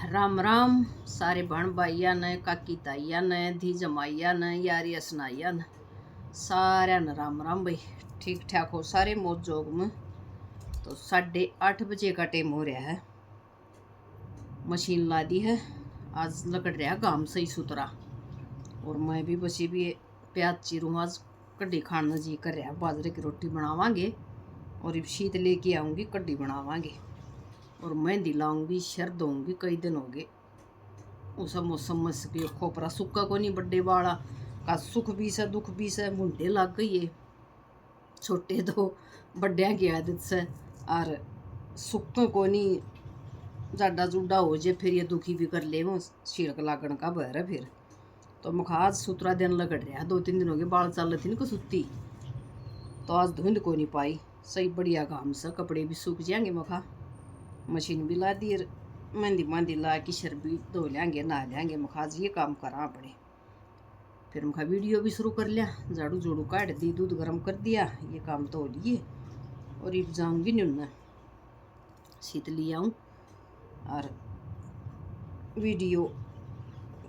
राम राम सारे बहन भाइया ने काकी ताइया ने धी जमाइया ने यारिया सुनाइया ने सारे न राम राम भाई। ठीक ठाक हो सारे मौज जोग में। तो 8:30 बजे का टाइम हो रहा है। मशीन ला दी है। आज लकड़ रहा गाम सही सुतरा। और मैं भी बसी भी प्याज चीरूँ। आज कड्डी खाना जी कर रहा। बाजरे की रोटी बनावांगे और इब शीत लेके आऊँगी कड्डी बनावांगे और मेहंदी लाऊंगी शर दूंगी। कई दिन हो गए उस मौसम में से खोपरा सुक्का को नहीं। बड्डे वाला का सुख भी से दुख भी से मुंडे लग गई है। छोटे तो बड्डिया की आदत से और सुख को नहीं जाडा जुडा हो जाए फिर ये दुखी भी कर ले वो छिड़क लागण का भर है। फिर तो मुखा आज सुतरा दिन लगड़ रहा। 2-3 दिन हो गए बाल चल रही थी ना सुती। तो आज धुंध को नहीं पाई सही बढ़िया घाम से कपड़े भी सूख जाएंगे। मुखा मशीन भी ला दी। मेहंदी ला के शर भी धो लेंगे नहा लेंगे। मुखा आज ये काम करा अपने। फिर मुखा वीडियो भी शुरू कर लिया। झाड़ू झूड़ू काट दी दूध गर्म कर दिया। ये काम तो हो लिए और अब जाऊँगी नुन शीत ले आऊँ और वीडियो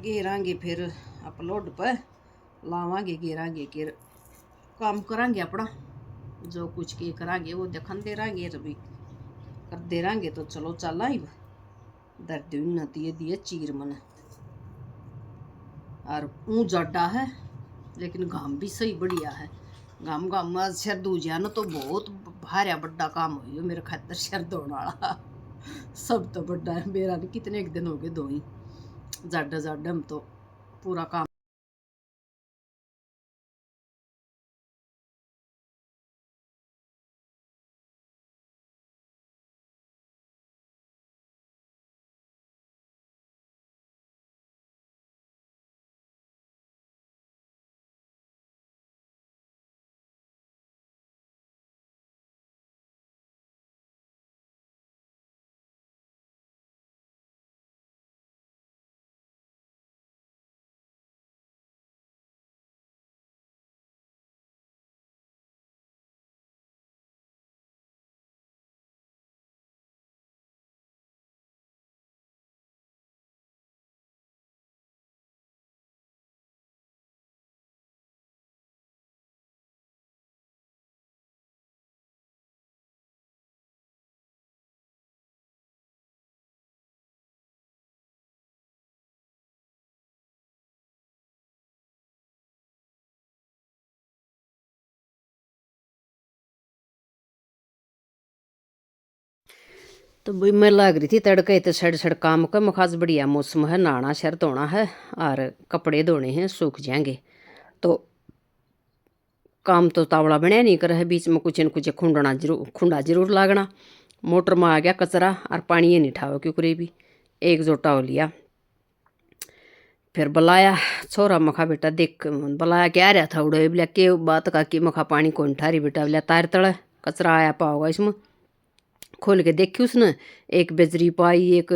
घेरांगे फिर अपलोड पर लावांगे घेरांगे के काम करांगे अपना जो कुछ के करांगे वो देखन दे रहेंगे भी कर दे रहेंगे। तो चलो चल आई दर्द नती दिए चीर मन और ऊँ जाडा है लेकिन घाम भी सही बढ़िया है। घाम घाम सिर दू जाना तो बहुत भारा बड़ा काम हो मेरे खातर सिर धोने वाला। सब तो बड़ा है मेरा नहीं। कितने एक दिन हो गए दो ही जाडा जाडा में तो पूरा काम। तो भाई मैं लाग रही थी तड़के तो सड़ सड़ काम का। मखास बढ़िया मौसम है नहाना शर धोना है और कपड़े धोने हैं सूख जाएंगे। तो काम तो तावड़ा बनया नहीं कर है। बीच में कुछ न कुछ खुंडा जरूर लागना। मोटर में आ गया कचरा और पानी ये नहीं ठाओ क्योंकि भी एक जोटा हो लिया। फिर बुलाया छोरा मखा बेटा देख बुलाया क्या रहा था उड़े बोलिया के बात का कि मखा पानी कौन ठारी बेटा बोलिया तार तड़ कचरा आया पाओगा इसमें। खोल के देखी उसने एक बेजरी पाई एक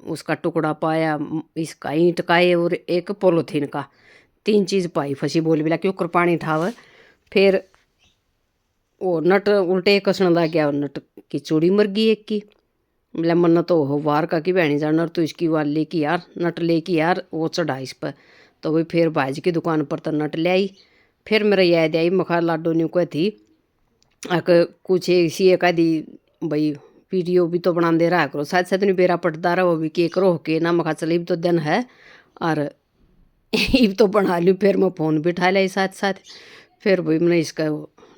उसका टुकड़ा पाया इसका ईंट का और एक पोलोथीन का 3 चीज़ पाई फंसी। बोल बोला कि ऊपर पानी ठाव। फिर वो नट उल्टे कसने लग गया। नट की चूड़ी मर गई एक की। बोला मन तो हो वार का कि बहनी जान नर तो इसकी वाल लेके यार नट लेके यार वो चढ़ा इस पर। तो वही फिर भाजी की दुकान पर तो नट ले आई। फिर मेरा याद आई मखा लाडो न्यू कह थी कुछ ऐसी एक आदि भाई वीडियो भी तो बना दे रहा करो साथ साथ नहीं बेरा पटदा रहा वो भी के करो के ना मखा चल तो दिन है और इब तो बना लूँ। फिर मैं फ़ोन भी उठा लिया साथ साथ। फिर भाई मैंने इसका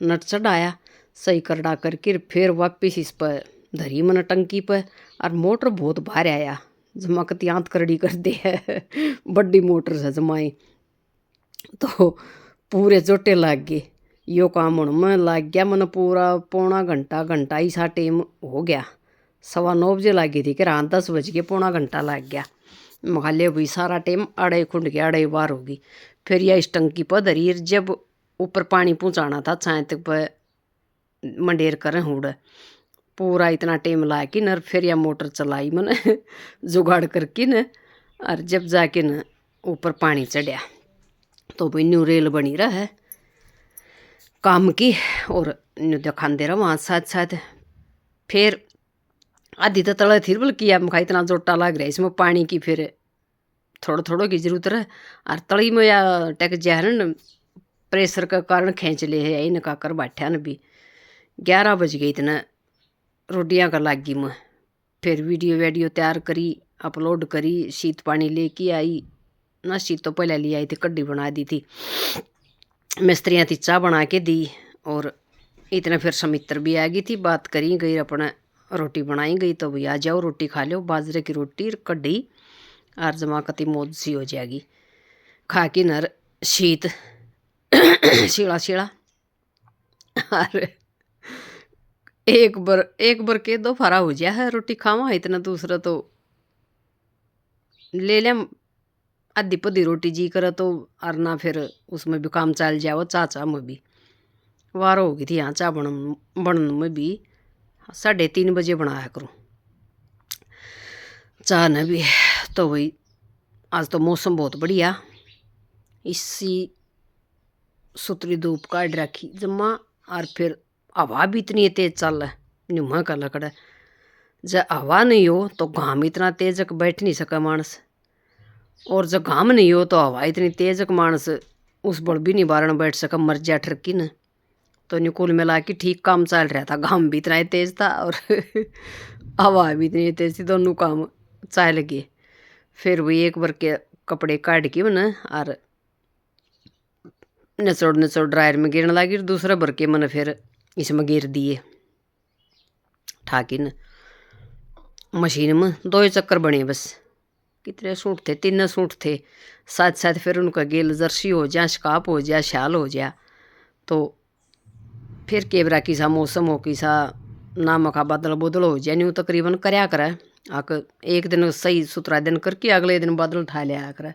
नट चढ़ाया सही करड़ा करके फिर वापिस इस पर धरी मैंने टंकी पर। और मोटर बहुत भार आया जमाकती आंत करड़ी कर दे है बड़ी मोटर से जमाई तो पूरे जोटे लग गए। यो काम हूँ मैं लग गया मैंने पूरा पौना घंटा ही सा टाइम हो गया। 9:15 बजे लग गई थी कि रात 10 बज के पौना घंटा लग गया। मखाले भाई सारा टाइम अड़े खुंड के अड़े बार होगी। फिर यह इस टंकी पर धरी जब ऊपर पानी पहुँचाना था छाए तक पर मंडेर करें हुड़ पूरा इतना टाइम ला के न फिर यह मोटर चलाई मैंने जुगाड़ करके न। और जब जाके न ऊपर पानी चढ़िया तो भाई न्यू रेल बनी रहा है काम की और न्यू दिखाते रहो वहाँ साथ साथ। फिर आधी तो तले थी बल्कि अब मखा इतना जोटा लग रहा है इसमें पानी की, फिर थोड़ा थोड़ा की जरूरत है। और तली में या टक जहरन प्रेशर का कारण खींच ले है यही नका कर बैठा न भी 11 बज गई इतना रोटियां का लागी मैं। फिर वीडियो तैयार करी, अपलोड करी, शीत पानी लेके आई ना। शीत तो पहले ले आई थी, कड्डी बना दी थी, मिस्त्रियाँ थी चाय बना के दी। और इतना फिर समित्र भी आ गई थी, बात करी गई, अपना रोटी बनाई गई। तो भैया आ जाओ रोटी खा लो, बाजरे की रोटी कड्डी और जमा कति मौज सी हो जाएगी। खा के नर शीत शीला शीला और एक बार के दो फरा हो जाए है रोटी खावा। इतना दूसरा तो ले लें आधी पदी रोटी जी करे तो, और ना फिर उसमें भी काम चल जाओ। चाचा में भी वार हो गई थी यहाँ चा बनन में भी 3:30 बजे बनाया करूँ चाह न भी। तो वही आज तो मौसम बहुत बढ़िया, इसी सुतरी धूप काट रखी जमा। और फिर हवा भी इतनी तेज चल है नुमा का लकड़ा। जब हवा नहीं हो तो घाम इतना तेज कि बैठ नहीं सका मानस, और जब घाम नहीं हो तो हवा इतनी तेज कि मानस उस बड़ भी नहीं बारण बैठ सका, मर जा ठरकी न। तो निकुल मिला के ठीक काम चल रहा था, घाम भी इतना ही तेज था और हवा भी इतनी तेज थी, दोनों काम चल गए। फिर वही एक बार के कपड़े काट के न और नचोड़ ड्रायर में गिरने लगी। दूसरा भर के मैंने फिर इसमें गिर दिए ठाकी न मशीन में। 2 चक्कर बने बस। कितने सूट थे, 3 सूट थे साथ साथ। फिर उनका गेल जर्सी हो जाए, स्काप हो जाए, शाल हो जाए। तो फिर केबरा की सा मौसम हो की सा नामका बादल बुदल हो जाए। न्यू तकरीबन करया करे आक एक दिन सही सुथरा दिन करके अगले दिन बादल उठा लिया करे।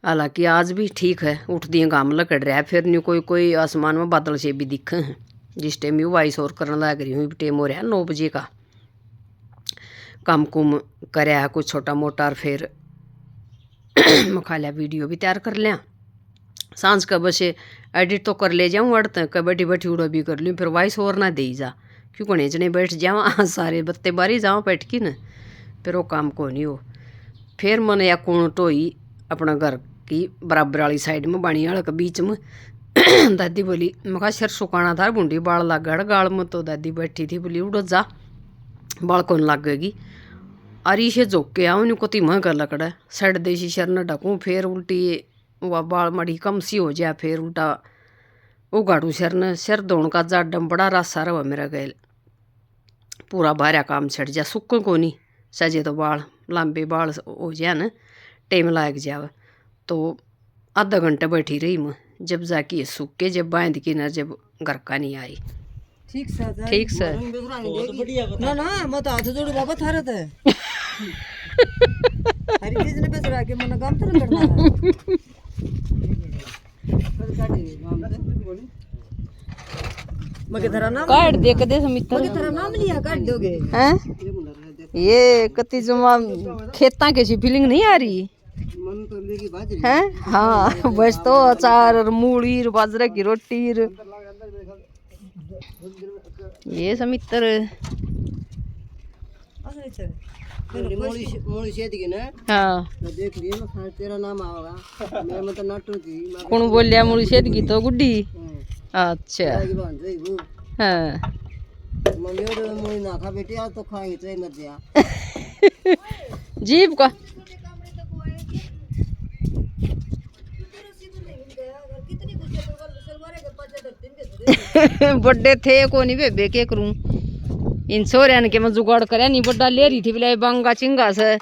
हालांकि आज भी ठीक है, उठ दिए घाम लकड़ रहा है। फिर न्यू कोई आसमान में बादल से भी दिखे हैं। जिस टाइम यू वाइस और करने लग रही हूँ टाइम हो रहा है 9 बजे का। काम कुम करया कुछ छोटा मोटा, और फिर मखा लिया वीडियो भी तैयार कर लिया। सांझ का बस एडिट तो कर ले जाऊँ, अड़ तक बैठी बैठी उड़ा भी कर लूँ। फिर वॉइस और ना दे जा क्यों नेचने बैठ जावा सारे बत्ते बारी जावा बैठ की न, फिर वो काम को नहीं हो। फिर मन या कौन टोई अपना घर की बराबर वाली साइड में बाणी वाले के बीच में। दादी बोली मखा सिर सुखाना था, बूंदी बाल लग गया गाल में। तो दादी बैठी थी, बोली उड़ो जा बाल कौन लगेगी। और इसे झोंक के आओ को तीमा कर लकड़ा सड़ देसी शर न ढकूँ। फिर उल्टी वह बाल मड़ी कम सी हो जाए, फिर उल्टा उगाड़ू सिर न। सिर धोने का जाडम बड़ा रासा रहा मेरा गैल, पूरा भारा काम छड़ जा। सुख को नहीं सजे तो बाल लंबे बाल हो जाए न, टाइम लाग जाए। तो आधा घंटा बैठी रही मैं, जब जाके सूख के जब बांध के न जब घर का नहीं आई। ठीक सर, ठीक सर। ना ना मत हाथ जोड़ बाबा थारे थे हरी चीज ने बेचरा के मन काम तो करना है। मगे तेरा नाम काट दे के दे समित, मगे तेरा नाम लिया काट दोगे हैं? ये कति जुमा खेता के सी फीलिंग नहीं आ रही हैं? हाँ बस तो अचार और मूली और बाजरे की रोटी। ये समित्र मोड़ी से दी ना। हाँ देख लिए मैं तेरा नाम आएगा। मैं मतलब नाटू थी कौन बोल लिया मुड़ी से की तो गुड्डी। अच्छा हाँ मम्मी और मोड़ी ना खा बेटी आज तो खाएंगे चाहे मत जा जीप का बड्डे थे को नहीं बेबे के करूं इन सोरियन के मैं जुगाड़ करे नहीं बड्डा ले रही थी बिलाई बंगा चिंगा से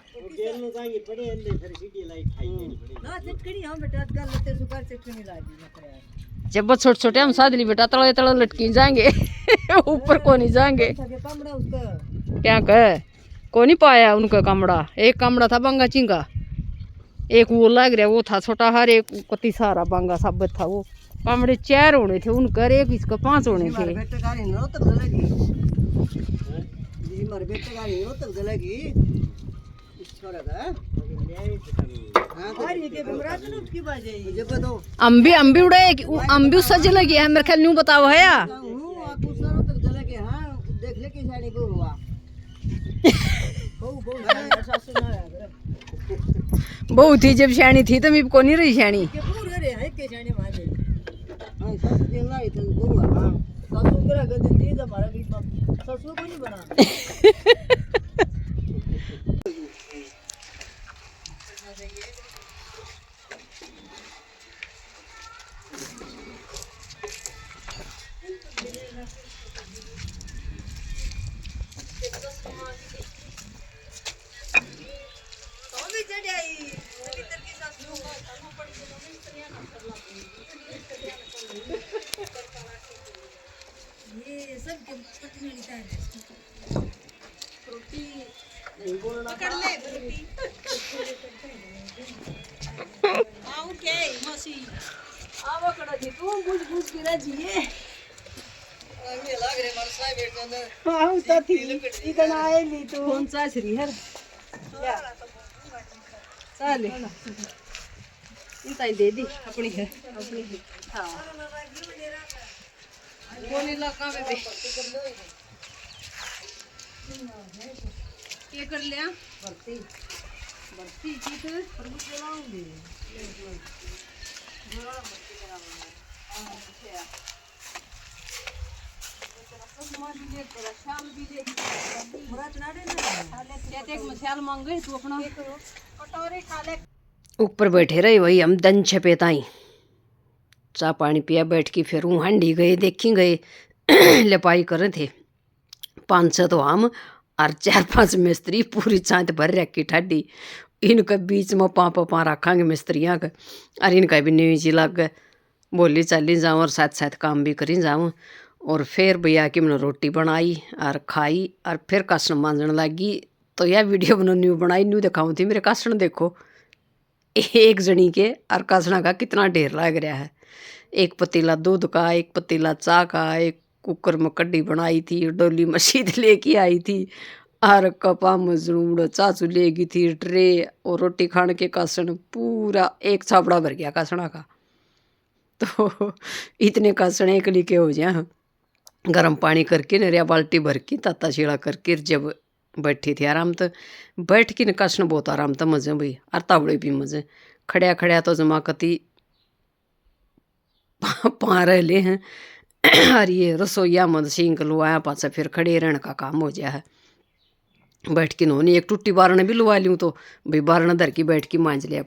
जब छोटे छोटे हम सादली बेटा तड़े तड़े लटकी जाएंगे ऊपर को नहीं जाएंगे क्या कह को नहीं पाया उनका कमड़ा। एक कमड़ा था बंगा चिंगा, एक वो लग रहा वो था छोटा हर एक कति सारा बंगा सब था। वो कमड़े 4 होने थे उनका, एक इसका 5 होने थे। अम्बी उड़े अम्बी सज लगी है मेरे ख्याल न्यू बताओ है या सासू ना आया करे बहू थी जब शैनी थी तो मैं को नहीं रही शैनी के पूरे रे है के जाने माजे हां सासू दिन लाई तो गुरु हां सासू करा के दी तो हमारा भी सासू को नहीं बना दे दी अपनी है अपनी हाँ कौन इलाका में क्या कर लिया भर्ती भर्ती ठीक है प्रभु चलाऊंगी ऊपर बैठे रहे वही हम दन छपे ताई चाह पानी पिया बैठ के फिर वहाँ हांडी गए देखी गए लपाई कर रहे थे 5-6 तो हम और 4-5 मिस्त्री पूरी चाँद भर रखी ठाडी इनके बीच में पा रखांगे मिस्त्रियाँ का और इनका भी न्यू जी लग गए बोली चाली जाऊँ और साथ साथ काम भी करी जाऊँ और फिर भैया की मैंने रोटी बनाई और खाई और फिर कासन मांजन लगी तो यह वीडियो मैंने न्यू बनाई न्यू दिखाऊँ थी मेरे कासन देखो एक जनी के और कासना का कितना ढेर लग रहा है एक पतीला दूध का एक पतीला चाह का एक कुकर में कड्डी बनाई थी डोली मशीद लेके आई थी और कपा मजरूड़ चाचू लेगी थी ट्रे और रोटी खाने के कासन पूरा एक छापड़ा भर गया कासना का तो इतने कासन एक लिखे हो जाए गर्म पानी करके नरिया बाल्टी भर के ताता छीड़ा करके जब बैठी थी आराम तो बैठ के कासन बहुत आराम था मजे भाई और तावड़े भी मजे खड़िया खड़िया तो जमा कती पा रहे हैं और ये रसोईया मद सिंक लुआया पाछा फिर खड़े रहने का काम हो गया है बैठ के नोनी एक टूटी बारण भी लुआ लूँ तो भाई बारण धर की बैठ के मांझ लिया